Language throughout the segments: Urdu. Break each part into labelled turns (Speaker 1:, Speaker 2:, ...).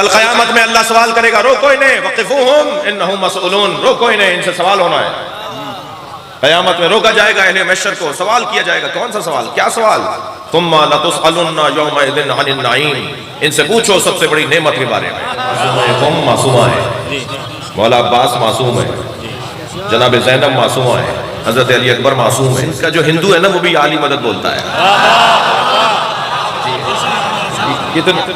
Speaker 1: کل قیامت میں اللہ سوال کرے گا، روکو انہیں، وقفوہم انہم مسئولون، روکو انہیں، ان سے سوال ہونا ہے۔ قیامت میں روکا جائے گا اہل محشر کو، سوال کیا جائے گا۔ کون سا سوال؟ کیا سوال؟ ثم لتسألن یومئذ عن النعیم، ان سے پوچھو سب سے بڑی نعمت کے بارے میں۔ ہم معصومہ ہیں، مولا عباس معصوم ہے، جناب زینب معصومہ ہے، حضرت علی اکبر معصوم ہے۔ اس کا جو ہندو ہے نا وہ بھی عالی مدد بولتا ہے۔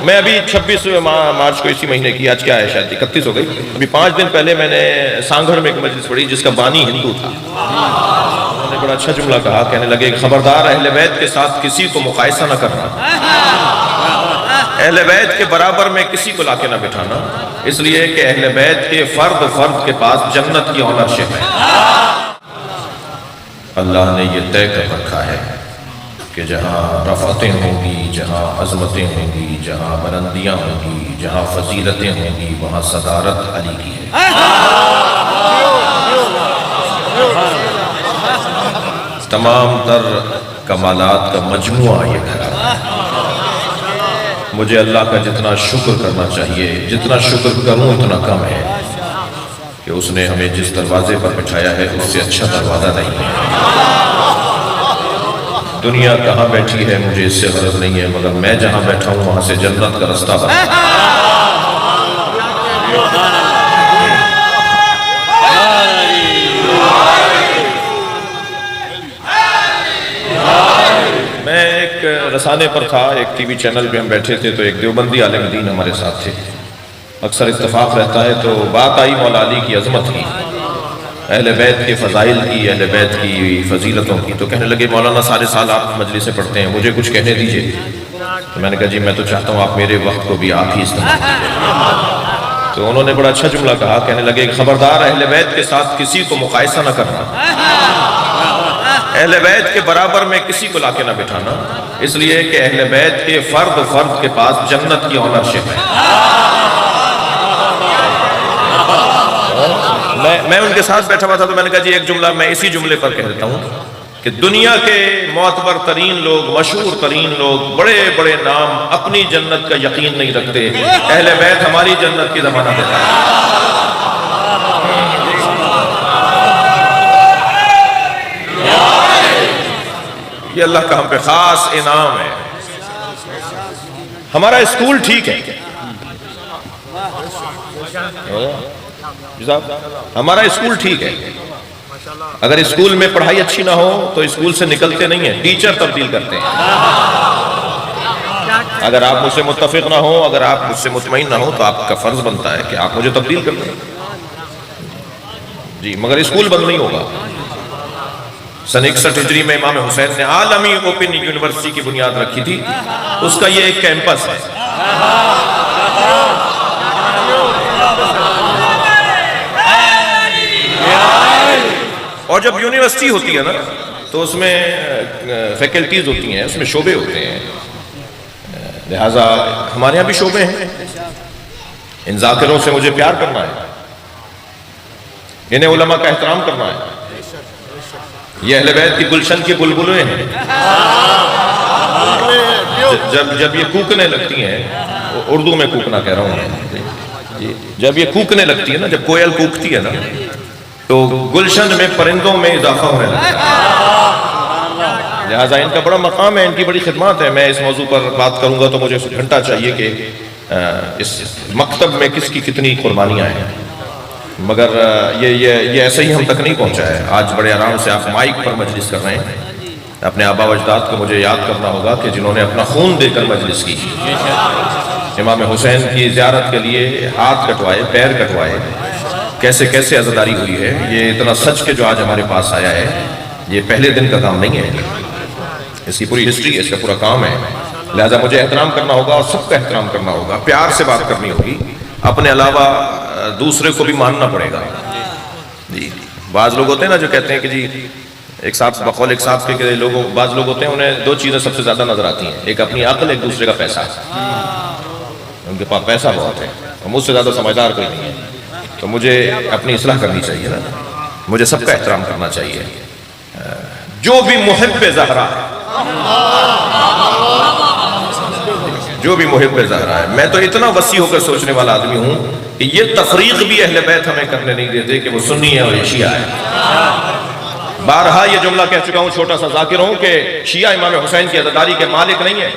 Speaker 1: میں ابھی 26 مارچ کو اسی مہینے کی، آج کیا ہے شاید 31 ہو گئی، ابھی 5 دن پہلے میں نے سانگھڑ میں ایک مجلس پڑھی جس کا بانی ہندو تھا۔ انہوں نے بڑا اچھا جملہ کہا، کہنے لگے خبردار اہل بیت کے ساتھ کسی کو مقایسہ نہ کرنا، اہل بیت کے برابر میں کسی کو لا کے نہ بٹھانا، اس لیے کہ اہل بیت کے فرد کے پاس جنت کی اونرشپ ہے۔ اللہ نے یہ طے کر رکھا ہے کہ جہاں رفعتیں ہوں گی، جہاں عظمتیں ہوں گی، جہاں بلندیاں ہوں گی، جہاں فضیلتیں ہوں گی، وہاں صدارت علی کی ہے۔ تمام تر کمالات کا مجموعہ یہ گھر ہے۔ مجھے اللہ کا جتنا شکر کرنا چاہیے، جتنا شکر کروں اتنا کم ہے کہ اس نے ہمیں جس دروازے پر بٹھایا ہے اس سے اچھا دروازہ نہیں ہے۔ دنیا کہاں بیٹھی ہے مجھے اس سے غرض نہیں ہے، مگر میں جہاں بیٹھا ہوں وہاں سے جنت کا رستہ بنا۔ میں ایک رسانے پر تھا، ایک ٹی وی چینل پہ ہم بیٹھے تھے، تو ایک دیوبندی عالم دین ہمارے ساتھ تھے۔ اکثر اتفاق رہتا ہے، تو بات آئی مولا علی کی عظمت کی، اہل بیت کے فضائل کی، اہل بیت کی فضیلتوں کی، تو کہنے لگے مولانا سارے سال آپ مجلسیں پڑھتے ہیں، مجھے کچھ کہنے دیجئے۔ تو میں نے کہا جی میں تو چاہتا ہوں آپ میرے وقت کو بھی آپ ہی استعمال کیجئے۔ تو انہوں نے بڑا اچھا جملہ کہا، کہنے لگے خبردار اہل بیت کے ساتھ کسی کو مقایسہ نہ کرنا، اہل بیت کے برابر میں کسی کو لا کے نہ بٹھانا، اس لیے کہ اہل بیت کے فرد کے پاس جنت کی اونرشپ ہے۔ میں ان کے ساتھ بیٹھا ہوا تھا، تو میں نے کہا جی ایک جملہ میں اسی جملے پر کہہ دیتا ہوں کہ دنیا کے معتبر ترین لوگ، مشہور ترین لوگ، بڑے بڑے نام اپنی جنت کا یقین نہیں رکھتے، اہل بیت ہماری جنت کی ضمانت دیتا ہے۔ یہ اللہ کا ہم پہ خاص انعام ہے۔ ہمارا اسکول ٹھیک ہے، ہمارا اسکول ٹھیک ہے، اگر اسکول میں پڑھائی اچھی نہ ہو تو اسکول سے نکلتے نہیں ہیں، ٹیچر تبدیل کرتے ہیں۔ اگر آپ مجھ سے متفق نہ ہو، اگر آپ مجھ سے مطمئن نہ ہو تو آپ کا فرض بنتا ہے کہ آپ مجھے تبدیل کر دیں جی، مگر اسکول بند نہیں ہوگا۔ سن 61 ہجری میں امام حسین نے عالمی اوپن یونیورسٹی کی بنیاد رکھی تھی، اس کا یہ ایک کیمپس ہے۔ اور جب یونیورسٹی ہوتی ہے نا تو اس میں فیکلٹیز ہوتی ہیں، اس میں شعبے ہوتے ہیں، لہٰذا ہمارے یہاں بھی شعبے ہیں۔ ان ذاکروں سے مجھے پیار کرنا ہے، انہیں علماء کا احترام کرنا ہے، یہ اہل بیت کی گلشن کی بلبلیں ہیں۔ جب یہ کوکنے لگتی ہیں، اردو میں کوکنا کہہ رہا ہوں، جب یہ کوکنے لگتی ہے نا، جب کوئل کوکتی ہے نا تو گلشن میں پرندوں میں اضافہ ہونے لگتا ہے، لہٰذا ان کا بڑا مقام ہے، ان کی بڑی خدمات ہے۔ میں اس موضوع پر بات کروں گا تو مجھے گھنٹہ چاہیے کہ اس مکتب میں کس کی کتنی قربانیاں ہیں، مگر یہ ایسے ہی ہم تک نہیں پہنچا ہے۔ آج بڑے آرام سے آپ مائک پر مجلس کر رہے ہیں، اپنے آبا و اجداد کو مجھے یاد کرنا ہوگا کہ جنہوں نے اپنا خون دے کر مجلس کی، امام حسین کی زیارت کے لیے ہاتھ کٹوائے، پیر کٹوائے، کیسے کیسے عزاداری ہوئی ہے۔ یہ اتنا سچ کے جو آج ہمارے پاس آیا ہے، یہ پہلے دن کا کام نہیں ہے، اس کی پوری ہسٹری ہے، اس کا پورا کام ہے۔ لہٰذا مجھے احترام کرنا ہوگا اور سب کا احترام کرنا ہوگا، پیار سے بات کرنی ہوگی، اپنے علاوہ دوسرے کو بھی ماننا پڑے گا جی۔ بعض لوگ ہوتے ہیں نا جو کہتے ہیں کہ جی ایک صاحب بقول ایک صاحب کے لوگوں، بعض لوگ ہوتے ہیں انہیں دو چیزیں سب سے زیادہ نظر آتی ہیں، ایک اپنی عقل، ایک دوسرے کا پیسہ۔ ان کے پاس پیسہ بہت ہے اور مجھ سے زیادہ سمجھدار کوئی نہیں ہے، تو مجھے اپنی اصلاح کرنی چاہیے نا، مجھے سب کا احترام کرنا چاہیے۔ جو بھی محب زہرا ہے، جو بھی محب زہرا ہے. میں تو اتنا وسیع ہو کر سوچنے والا آدمی ہوں کہ یہ تفریق بھی اہل بیت ہمیں کرنے نہیں دیتے کہ وہ سنی ہے اور یہ شیعہ ہے. بارہا یہ جملہ کہہ چکا ہوں، چھوٹا سا ذاکر ہوں، کہ شیعہ امام حسین کی عزاداری کے مالک نہیں ہے.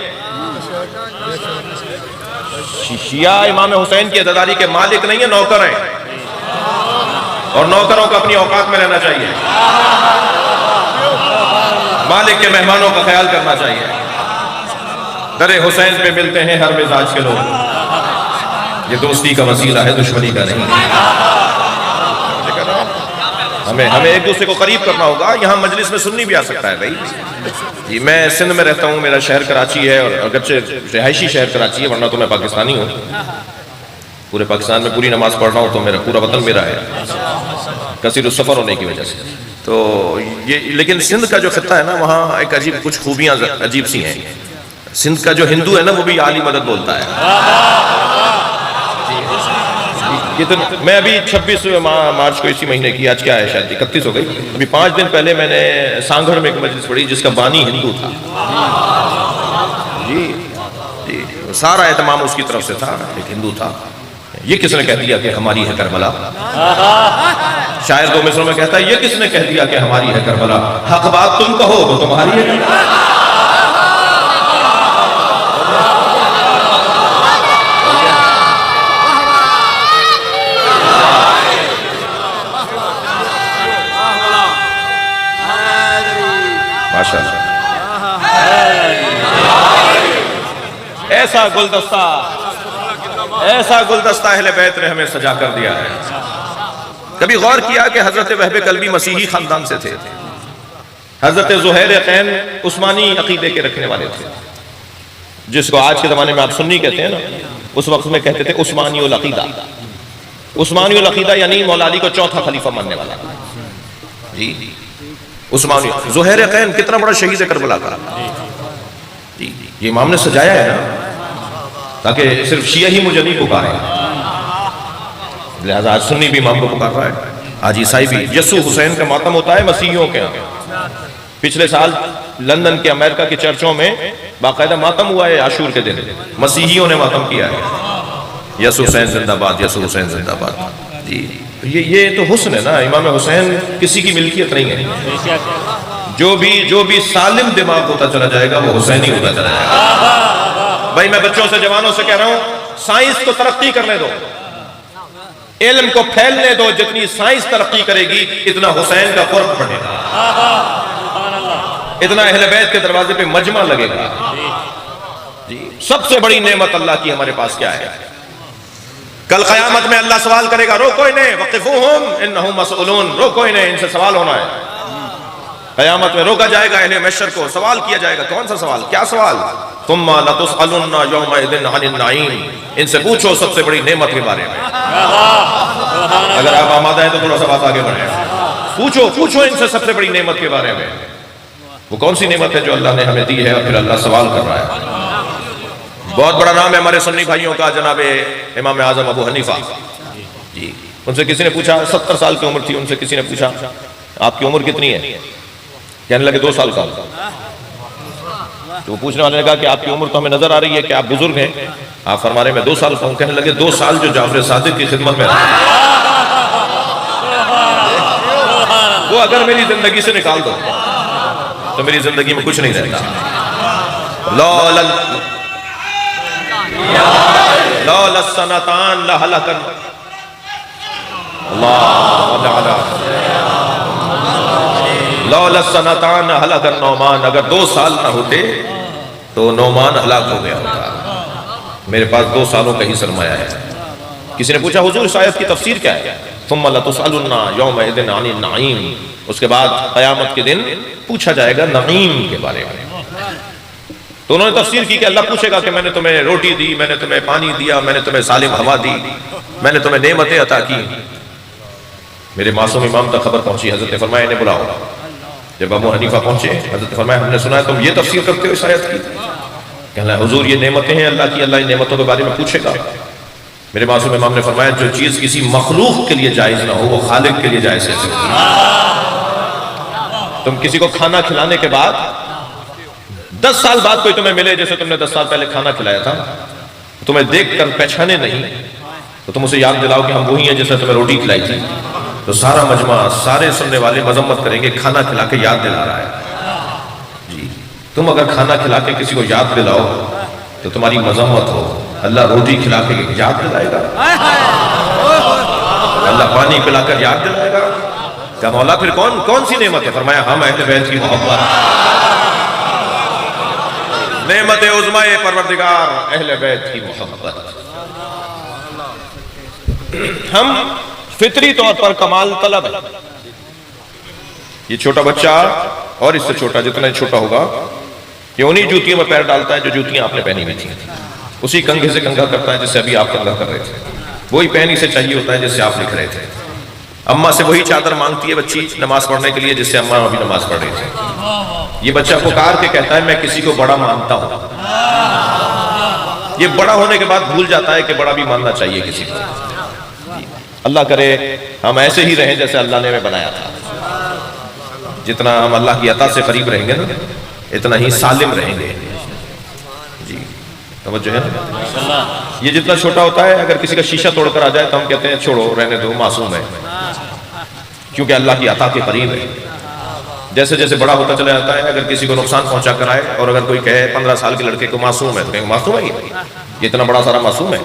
Speaker 1: شیعہ امام حسین کی عزاداری کے مالک نہیں ہے، نوکر ہیں، اور نوکروں کو اپنی اوقات میں رہنا چاہیے، مالک کے مہمانوں کا خیال کرنا چاہیے. در حسین پہ ملتے ہیں ہر مزاج کے لوگ، یہ دوستی کا وسیلہ ہے، دشمنی کا نہیں. ہمیں ایک دوسرے کو قریب کرنا ہوگا. یہاں مجلس میں سننی بھی آ سکتا ہے بھائی. میں سندھ میں رہتا ہوں، میرا شہر کراچی ہے، اور اگرچہ رہائشی شہر کراچی ہے، ورنہ تو میں پاکستانی ہوں. پورے پاکستان میں پوری نماز پڑھ رہا ہوں تو میرا پورا وطن میرا ہے، کثیر السفر ہونے کی وجہ سے. تو یہ لیکن سندھ کا جو خطہ ہے نا، وہاں ایک عجیب کچھ خوبیاں عجیب سی ہیں. سندھ کا جو ہندو ہے نا، وہ بھی عالی مدد بولتا ہے. میں ابھی 26 مارچ کو اسی مہینے کی، آج کیا ہے شاید 31 ہو گئی، ابھی 5 دن پہلے میں نے سانگھڑ میں ایک مجلس پڑھی جس کا بانی ہندو تھا. جی سارا اہتمام اس کی طرف سے تھا، ایک ہندو تھا. یہ کس نے کہہ دیا کہ ہماری ہے کربلا؟ شاعر 2 مصروں میں کہتا ہے، یہ کس نے کہہ دیا کہ ہماری ہے کربلا؟ حق بات تم کہو تو تمہاری ہے کربلا. ایسا گلدستہ اہل بیت نے ہمیں سجا کر دیا ہے. کبھی غور کیا کہ حضرت وہب کلبی مسیحی خاندان سے تھے، حضرت زہیر قین عثمانی عقیدے کے رکھنے والے تھے، جس کو آج کے زمانے میں آپ سنی کہتے ہیں نا، اس وقت میں کہتے تھے عثمانی العقیدہ. عثمانی العقیدہ یعنی مولا علی کو چوتھا خلیفہ ماننے والا. جی عثمانی. زہیر قین کتنا بڑا شہید کربلا کا. جی یہ امام نے سجایا ہے نا، تاکہ صرف شیعہ ہی مجھے نہیں پکارے، لہذا آج سنی بھی امام کو پکار رہا ہے، آج عیسائی بھی. یسوع حسین کا ماتم ہوتا ہے مسیحیوں کے ہاں. پچھلے سال لندن کے امریکہ کے چرچوں میں باقاعدہ ماتم ہوا ہے عاشور کے دن، مسیحیوں نے ماتم کیا ہے. یسوع حسین زندہ باد، یسوع حسین زندہ باد. جی یہ تو حسن ہے نا. امام حسین کسی کی ملکیت نہیں ہے. جو بھی سالم دماغ ہوتا چلا جائے گا وہ حسینی ہوتا چلا جائے گا. بھائی میں بچوں سے، جوانوں سے کہہ رہا ہوں، سائنس کو ترقی کرنے دو، علم کو پھیلنے دو. جتنی سائنس ترقی کرے گی اتنا حسین کا قرب بڑھے گا، اتنا اہل بیت کے دروازے پہ مجمع لگے گا. جی سب سے بڑی نعمت اللہ کی ہمارے پاس کیا ہے؟ کل قیامت میں اللہ سوال کرے گا، روکو انہیں، وقفوہم انہم مسئولون، روکو انہیں، ان سے سوال ہونا ہے. قیامت میں روکا جائے گا اہل محشر کو، سوال کیا جائے گا. کون سا سوال؟ کیا سوال؟ ثم لتسألن یومئذ عن النعیم. ان سے پوچھو سب سے بڑی نعمت کے بارے میں. اگر آپ آمادہ ہیں تو تھوڑا سا بات آگے بڑھیں. پوچھو ان سے سب سے بڑی نعمت کے بارے میں. وہ کون سی نعمت ہے جو اللہ نے ہمیں دی ہے اور پھر اللہ سوال کر رہا ہے. بہت بڑا نام ہے ہمارے سنی بھائیوں کا، جناب امام اعظم ابو حنیفہ. جی ان سے کسی نے پوچھا، 70 سال کی عمر تھی، ان سے کسی نے پوچھا آپ کی عمر کتنی ہے؟ کہنے لگے 2 سال کا. تو وہ پوچھنے والے نے کہا کہ آپ کی عمر تو ہمیں نظر آ رہی ہے کہ آپ بزرگ ہیں. آپ فرما رہے ہیں میں 2 سال کا ہوں. کہنے لگے 2 سال جو جعفر صادق کی خدمت میں رہا، وہ اگر میری زندگی سے نکال دو تو میری زندگی میں کچھ نہیں رہتا. لولا السنتان لہلکن. لولا السنتان ہلاک النعمان. اگر 2 سال نہ ہوتے تو نعمان ہلاک ہو گیا ہوتا. میرے پاس 2 سالوں کا ہی سرمایہ ہے. کسی نے پوچھا حضور اس آیت کی تفسیر کیا ہے؟ ثم لتسألن یومئذ عن النعیم. اس کے بعد قیامت کے دن پوچھا جائے گا نعیم کے بارے میں. تو انہوں نے تفسیر کی کہ اللہ پوچھے گا کہ میں نے تمہیں روٹی دی، میں نے تمہیں پانی دیا، میں نے تمہیں سالم ہوا دی، میں نے تمہیں نعمتیں عطا کی. میرے معصوم امام تک خبر پہنچی. حضرت نے فرمایا انہیں بلاؤ. جب ابو حنیفہ پہنچے، حضرت فرمایا ہم نے سنا ہے تم یہ تفسیر کرتے ہو اس آیت کی. کہنے لگا حضور یہ نعمتیں ہیں اللہ کی، اللہ ان نعمتوں کے بارے میں پوچھے گا. میرے معصوم امام نے فرمایا جو چیز کسی مخلوق کے لیے جائز نہ ہو وہ خالق کے لیے جائز ہے. تم کسی کو کھانا کھلانے کے بعد 10 سال بعد کوئی تمہیں ملے جیسے تم نے 10 سال پہلے کھانا کھلایا تھا، تمہیں دیکھ کر پہچانے نہیں تو تم اسے یاد دلاؤ کہ ہم وہی ہیں جس نے تمہیں روٹی کھلائی تھی، تو سارا مجمع، سارے سننے والے مذمت کریں گے کھانا کھلا کے یاد دلا رہا ہے جی۔ تم اگر کھانا کھلا کے کسی کو یاد دلاؤ تو تمہاری مذمت ہو، اللہ روٹی کھلا کے یاد دلائے گا؟ اللہ پانی پلا کر یاد دلائے گا؟ کیا مولا پھر کون سی نعمت ہے؟ فرمایا ہم اہل بیت کی محبت، نعمت عظمی پروردگار اہل بیت کی محبت۔ ہم فطری طور پر کمال طلب ہے۔ یہ چھوٹا بچہ اور اس سے چھوٹا جتنا چھوٹا ہوگا یہ انہی جوتیوں میں پیر ڈالتا ہے جو جوتیاں آپ نے پہنی ہوئی تھیں، اسی کنگھے سے کنگھا کرتا ہے جس سے ابھی آپ کنگھا کر رہے تھے، وہی پہنی سے چاہیے ہوتا ہے جس سے آپ لکھ رہے تھے، اماں سے وہی چادر مانگتی ہے بچی نماز پڑھنے کے لیے جس سے اماں ابھی نماز پڑھ رہی تھی۔ یہ بچہ پکار کے کہتا ہے میں کسی کو بڑا مانتا ہوں، یہ بڑا ہونے کے بعد بھول جاتا ہے کہ بڑا بھی ماننا چاہیے کسی کو۔ اللہ کرے ہم ایسے ہی رہیں جیسے اللہ نے ہمیں بنایا تھا، جتنا ہم اللہ کی عطا سے قریب رہیں گے نا اتنا ہی سالم رہیں گے جی۔ توجہ ہے نا؟ یہ جتنا چھوٹا ہوتا ہے اگر کسی کا شیشہ توڑ کر آ جائے تو ہم کہتے ہیں چھوڑو رہنے دو معصوم ہے، کیونکہ اللہ کی عطا کے قریب ہے۔ جیسے جیسے بڑا ہوتا چلا جاتا ہے اگر کسی کو نقصان پہنچا کر آئے اور اگر کوئی کہے 15 سال کے لڑکے کو معصوم ہے تو کہیں معصوم ہے یہ اتنا بڑا سارا معصوم ہے؟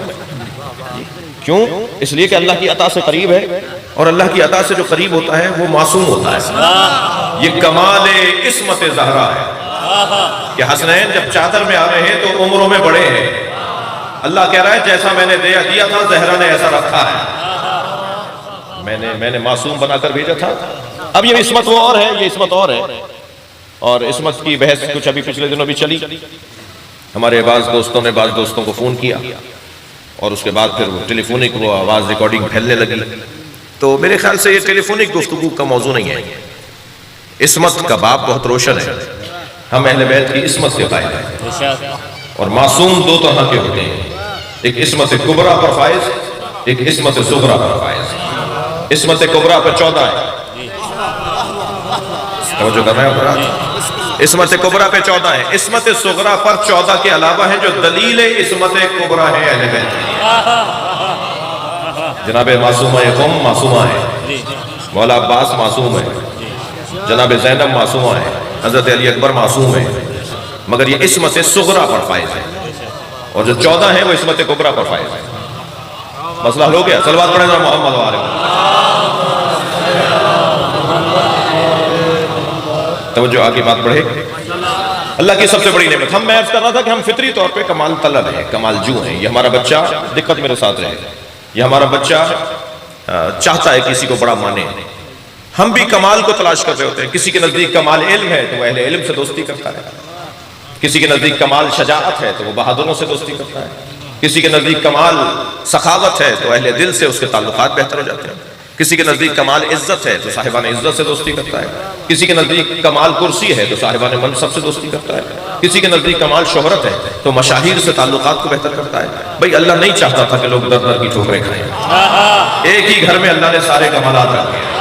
Speaker 1: کیوں؟ اس لیے کہ اللہ کی عطا سے قریب ہے، اور اللہ کی عطا سے جو قریب ہوتا ہے وہ معصوم ہوتا ہے۔ یہ کمال عصمت زہرا ہے کہ حسنین جب چادر میں آ رہے ہیں تو عمروں میں بڑے ہیں، اللہ کہہ رہا ہے جیسا میں نے دیا تھا زہرا نے ایسا رکھا ہے، میں نے معصوم بنا کر بھیجا تھا۔ اب یہ عصمت وہ اور ہے، یہ عصمت اور ہے، اور عصمت کی بحث کچھ ابھی پچھلے دنوں بھی چلی۔ ہمارے بعض دوستوں نے بعض دوستوں کو فون کیا اور اس کے بعد پھر ٹیلی فونک وہ آواز ریکارڈنگ پھیلنے لگی، تو میرے خیال سے یہ ٹیلی فونک گفتگو کا موضوع نہیں ہے۔ عصمت کا باب بہت روشن ہے، ہم اہل بیت کی عصمت سے قائل ہیں، اور معصوم دو طرح کے ہوتے ہیں، ایک عصمت کبریٰ پر فائز، ایک عصمت صغریٰ پر فائز۔ عصمت کبریٰ پر 14 ہے، توجہ کر رہے ہیں؟ عصمت کبریٰ پہ 14 ہے، عصمت صغریٰ پر 14 کے علاوہ ہیں جو دلیل عصمت کبریٰ ہے اہل بیت۔ جناب معصومہ قوم معصومہ ہے، مولا عباس معصوم ہے، جناب زینب معصومہ ہے، حضرت علی اکبر معصوم ہے، مگر یہ عصمت صغریٰ پر فائز ہے، اور جو 14 ہیں وہ عصمت کبریٰ پر فائز ہے۔ مسئلہ حل ہو گیا؟ صلوات پڑھیں ذرا محمد وآلہ۔ توجہ آگے بات بڑھے۔ اللہ کی سب سے بڑی نعمت، میں عرض کر رہا تھا کہ ہم فطری طور پہ کمال طلب ہیں، کمال جو ہیں۔ یہ ہمارا بچہ، دقت میرے ساتھ رہے، یہ ہمارا بچہ چاہتا ہے کسی کو بڑا مانے۔ ہم بھی کمال کو تلاش کر رہے ہوتے ہیں، کسی کے نزدیک کمال علم ہے تو وہ اہل علم سے دوستی کرتا ہے، کسی کے نزدیک کمال شجاعت ہے تو وہ بہادروں سے دوستی کرتا ہے، کسی کے نزدیک کمال سخاوت ہے تو اہل دل سے اس کے تعلقات بہتر ہو جاتے ہیں، کسی کے نزدیک کمال عزت ہے تو صاحبان عزت سے دوستی کرتا ہے، کسی کے نزدیک کمال کرسی ہے تو صاحبان منصب سے دوستی کرتا ہے، کسی کے نزدیک کمال شہرت ہے تو مشاہیر سے تعلقات کو بہتر کرتا ہے۔ بھئی اللہ نہیں چاہتا تھا کہ لوگ در در کی ٹھوکریں کھائیں، ایک ہی گھر میں اللہ نے سارے کمالات رکھے ہیں۔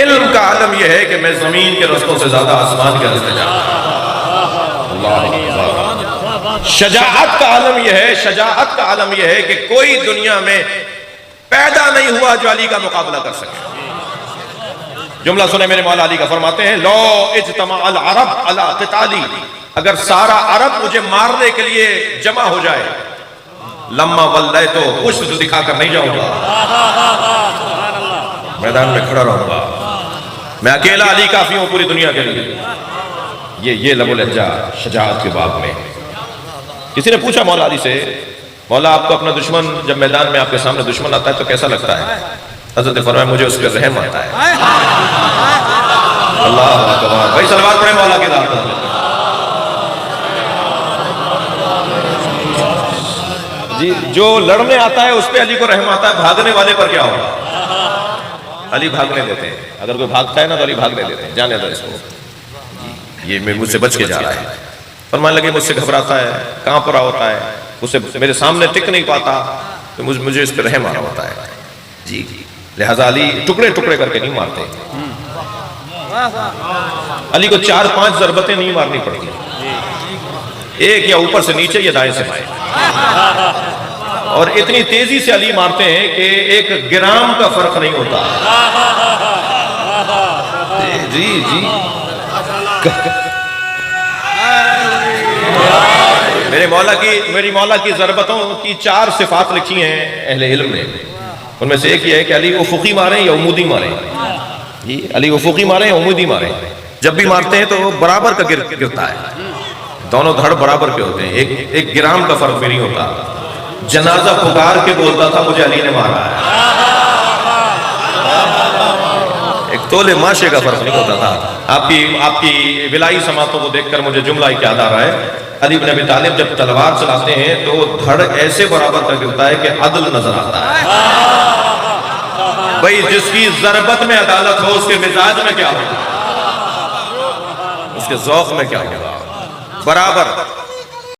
Speaker 1: علم کا عالم یہ ہے کہ میں زمین کے رستوں سے زیادہ آسمان کے رستے جاتا ہوں۔ شجاعت کا عالم یہ ہے، شجاعت کا عالم یہ ہے کہ کوئی دنیا میں پیدا نہیں ہوا جو علی کا مقابلہ کر سکے۔ جملہ سنے میرے مولا علی کا، فرماتے ہیں لو اجتماع العرب علی قتالی، اگر سارا عرب مجھے مارنے کے لیے جمع ہو جائے، لما ولیتو پشت دکھا کر نہیں جاؤں گا، میدان میں کھڑا رہوں گا، میں اکیلا علی کافی ہوں پوری دنیا کے لیے۔ یہ لب و لہجہ شجاعت کے باب میں۔ کسی نے پوچھا مولا علی سے، مولا آپ کو اپنا دشمن جب میدان میں آپ کے سامنے دشمن آتا ہے تو کیسا لگتا ہے؟ حضرت نے فرمایا مجھے اس پہ رحم آتا ہے۔ اللہ اکبر، بھائی صلوات پڑھیں مولا کی ذات پر۔ جی جو لڑنے آتا ہے اس پہ علی کو رحم آتا ہے، بھاگنے والے پر کیا ہوگا؟ علی بھاگنے دیتے ہیں، اگر کوئی بھاگتا ہے نا تو علی بھاگنے دیتے ہیں، جانے دو اس کو، یہ مجھ سے بچ کے جا رہا ہے۔ فرمانے لگے مجھ سے گھبراتا ہے، کانپ رہا ہوتا ہے، اسے میرے سامنے ٹک نہیں پاتا تو مجھے اس پہ رحم آ رہا ہوتا ہے۔ جی لہذا علی ٹکڑے ٹکڑے کر کے نہیں مارتے، علی کو 4-5 ضربتیں نہیں مارنی پڑتی، ایک یا اوپر سے نیچے یا دائیں سے بائیں، اور اتنی تیزی سے علی مارتے ہیں کہ 1 گرام کا فرق نہیں ہوتا۔ جی جی میری مولا کی ضربتوں کی 4 صفات لکھی ہیں اہل علم نے، ان میں سے ایک یہ ہے کہ علی افقی ماریں یا عمودی ماریں۔ جی علی افقی ماریں یا عمودی ماریں، جب بھی مارتے ہیں تو برابر کا گرتا ہے، دونوں دھڑ برابر کے ہوتے ہیں، 1 گرام کا فرق بھی نہیں ہوتا۔ جنازہ پکار کے بولتا تھا مجھے علی نے مارا ہے، 1 تولے ماشے کا فرق نہیں ہوتا تھا۔ آپ کی ولائی سماعتوں کو دیکھ کر مجھے جملہ یاد آ رہا ہے، علی بن ابی طالب جب تلوار چلاتے ہیں تو دھڑ ایسے برابر کا گرتا ہے کہ عدل نظر آتا ہے۔ بھئی جس کی ضربت میں عدالت ہو اس کے مزاج میں کیا ہوگا، اس کے ذوق میں کیا ہوگا، برابر